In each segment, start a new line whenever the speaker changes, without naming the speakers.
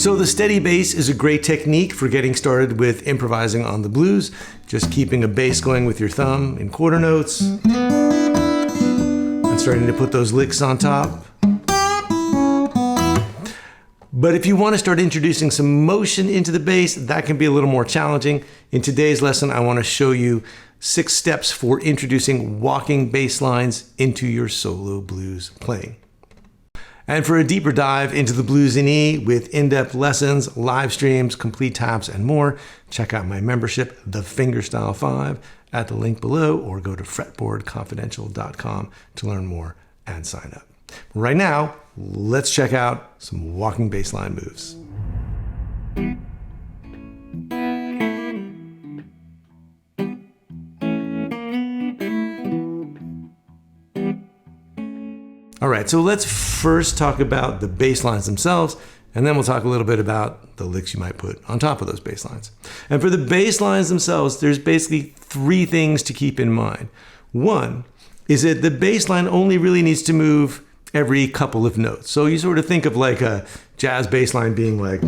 So the steady bass is a great technique for getting started with improvising on the blues, just keeping a bass going with your thumb in quarter notes and starting to put those licks on top. But if you want to start introducing some motion into the bass, that can be a little more challenging. In today's lesson, I want to show you 6 steps for introducing walking bass lines into your solo blues playing. And for a deeper dive into the blues in E with in-depth lessons, live streams, complete tabs, and more, check out my membership, the Fingerstyle 5, at the link below, or go to fretboardconfidential.com to learn more and sign up. Right now, let's check out some walking bass line moves. All right, so let's first talk about the bass lines themselves, and then we'll talk a little bit about the licks you might put on top of those bass lines. And for the bass lines themselves, there's basically 3 things to keep in mind. One is that the bass line only really needs to move every couple of notes. So you sort of think of like a jazz bass line being like,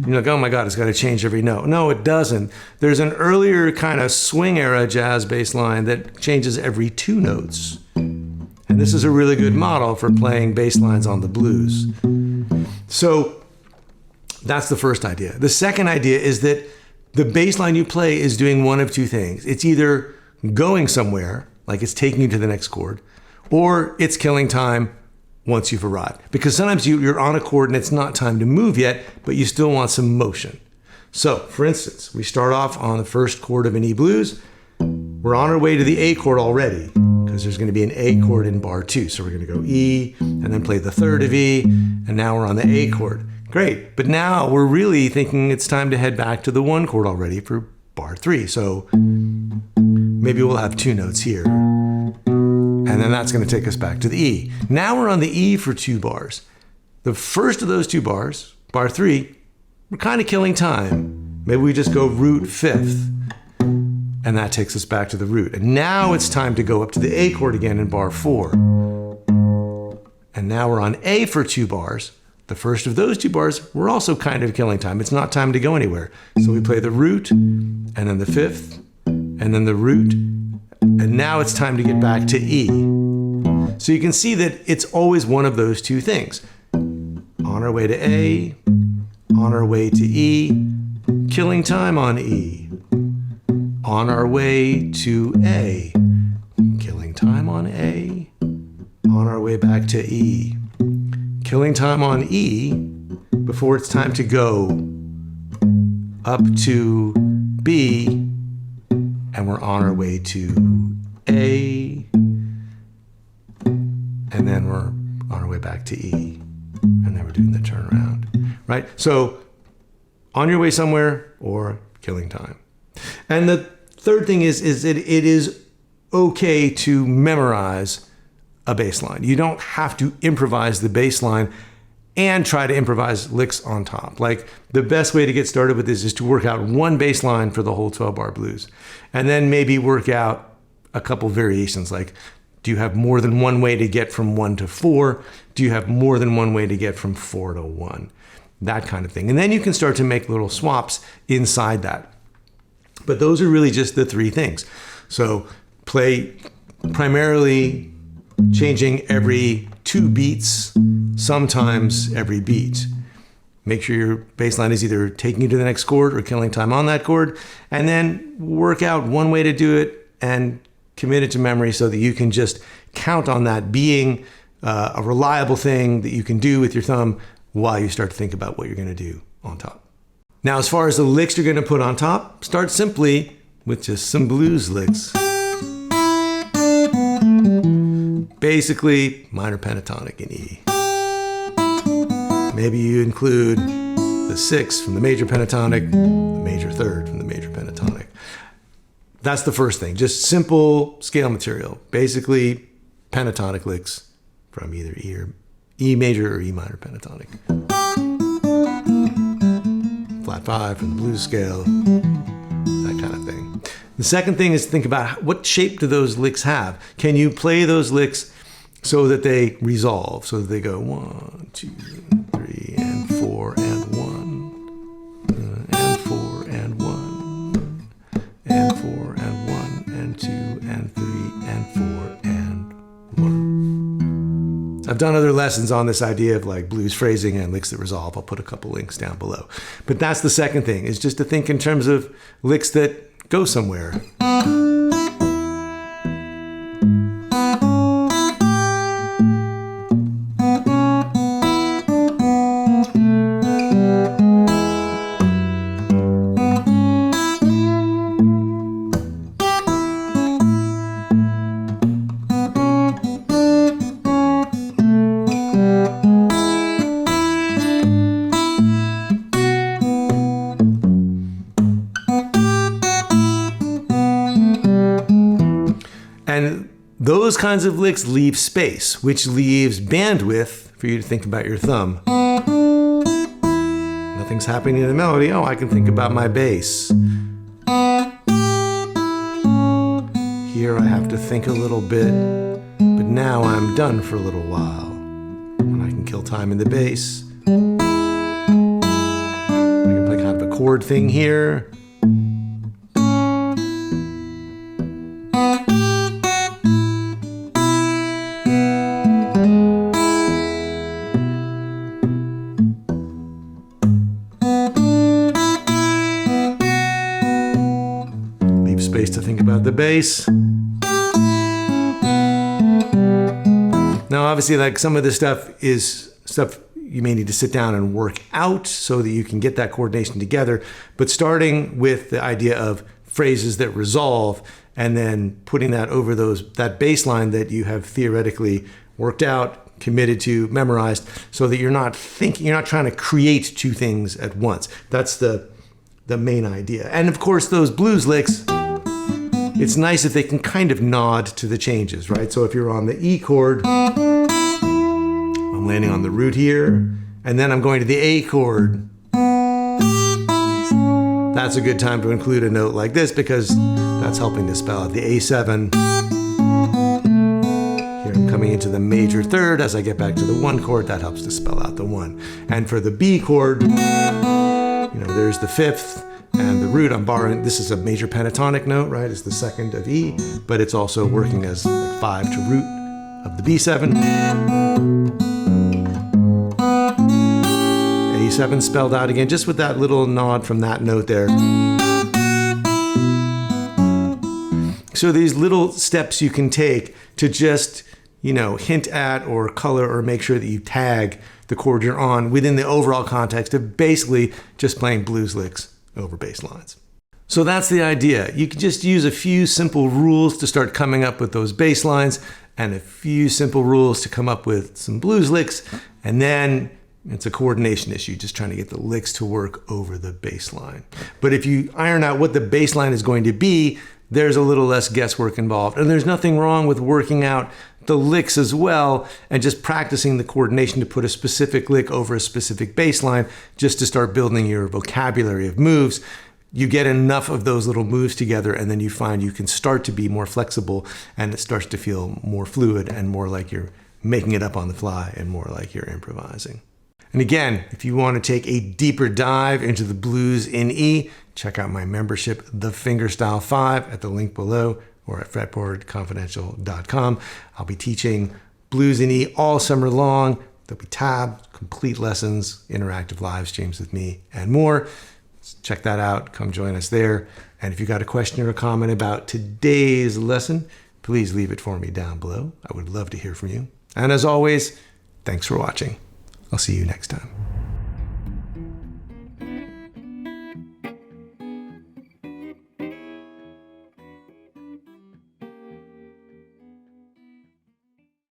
you're like, oh my God, it's got to change every note. No, it doesn't. There's an earlier kind of swing era jazz bass line that changes every 2 notes. And this is a really good model for playing bass lines on the blues. So that's the first idea. The second idea is that the bass line you play is doing one of 2 things. It's either going somewhere, like it's taking you to the next chord, or it's killing time once you've arrived. Because sometimes you're on a chord and it's not time to move yet, but you still want some motion. So, for instance, we start off on the first chord of an E blues. We're on our way to the A chord already, because there's going to be an A chord in bar 2. So we're going to go E, and then play the third of E, and now we're on the A chord. Great, but now we're really thinking it's time to head back to the 1 chord already for bar 3. So maybe we'll have 2 notes here. And then that's going to take us back to the E. Now we're on the E for 2 bars. The first of those 2 bars, bar 3, we're kind of killing time. Maybe we just go root 5th, and that takes us back to the root. And now it's time to go up to the A chord again in bar 4. And now we're on A for 2 bars. The first of those 2 bars, we're also kind of killing time. It's not time to go anywhere. So we play the root, and then the 5th, and then the root, and now it's time to get back to E. So you can see that it's always one of those 2 things. On our way to A, on our way to E, killing time on E. On our way to A, killing time on A. On our way back to E, killing time on E before it's time to go up to B, and we're on our way to A, and then we're on our way back to E, and then we're doing the turnaround, right? So on your way somewhere or killing time. And the third thing is that it is okay to memorize a bass line. You don't have to improvise the bass line and try to improvise licks on top. Like, the best way to get started with this is to work out one bass line for the whole 12-bar blues. And then maybe work out a couple variations, like, do you have more than one way to get from 1 to 4? Do you have more than one way to get from 4 to 1? That kind of thing. And then you can start to make little swaps inside that. But those are really just the 3 things. So play primarily changing every 2 beats, sometimes every beat. Make sure your bass line is either taking you to the next chord or killing time on that chord, and then work out one way to do it and commit it to memory so that you can just count on that being a reliable thing that you can do with your thumb while you start to think about what you're going to do on top. Now, as far as the licks you're going to put on top, start simply with just some blues licks. Basically, minor pentatonic in E. Maybe you include the 6th from the major pentatonic, the major 3rd from the major pentatonic. That's the first thing, just simple scale material. Basically, pentatonic licks from either E major or E minor pentatonic. Flat 5 from the blues scale, that kind of thing. The second thing is to think about what shape do those licks have? Can you play those licks so that they resolve, so that they go 1, 2, 3, and 4, and 1, and 4, and 1, and 4, and 1, and 2, and 3, and 4, and 1. I've done other lessons on this idea of like blues phrasing and licks that resolve. I'll put a couple links down below. But that's the second thing, is just to think in terms of licks that go somewhere. And those kinds of licks leave space, which leaves bandwidth for you to think about your thumb. Nothing's happening in the melody. Oh, I can think about my bass. Here I have to think a little bit, but now I'm done for a little while. And I can kill time in the bass. I can play kind of a chord thing here. Space to think about the bass. Now, obviously, like some of this stuff is stuff you may need to sit down and work out so that you can get that coordination together. But starting with the idea of phrases that resolve and then putting that over that bass line that you have theoretically worked out, committed to, memorized, so that you're not trying to create two things at once. That's the main idea. And of course, those blues licks, it's nice if they can kind of nod to the changes, right? So if you're on the E chord, I'm landing on the root here, and then I'm going to the A chord. That's a good time to include a note like this because that's helping to spell out the A7. Here I'm coming into the major third. As I get back to the 1 chord, that helps to spell out the 1. And for the B chord, there's the 5th. And the root, I'm borrowing, this is a major pentatonic note, right? It's the 2nd of E, but it's also working as like 5 to root of the B7. A7 spelled out again, just with that little nod from that note there. So these little steps you can take to just, hint at or color or make sure that you tag the chord you're on within the overall context of basically just playing blues licks over bass lines. So that's the idea. You can just use a few simple rules to start coming up with those bass lines and a few simple rules to come up with some blues licks. And then it's a coordination issue, just trying to get the licks to work over the bass line. But if you iron out what the bass line is going to be, there's a little less guesswork involved. And there's nothing wrong with working out the licks as well and just practicing the coordination to put a specific lick over a specific bass line just to start building your vocabulary of moves. You get enough of those little moves together and then you find you can start to be more flexible and it starts to feel more fluid and more like you're making it up on the fly and more like you're improvising. And again, if you want to take a deeper dive into the blues in E, check out my membership, the Fingerstyle 5, at the link below or at fretboardconfidential.com. I'll be teaching blues in E all summer long. There'll be tabs, complete lessons, interactive live streams with me, and more. Check that out. Come join us there. And if you got a question or a comment about today's lesson, please leave it for me down below. I would love to hear from you. And as always, thanks for watching. I'll see you next time.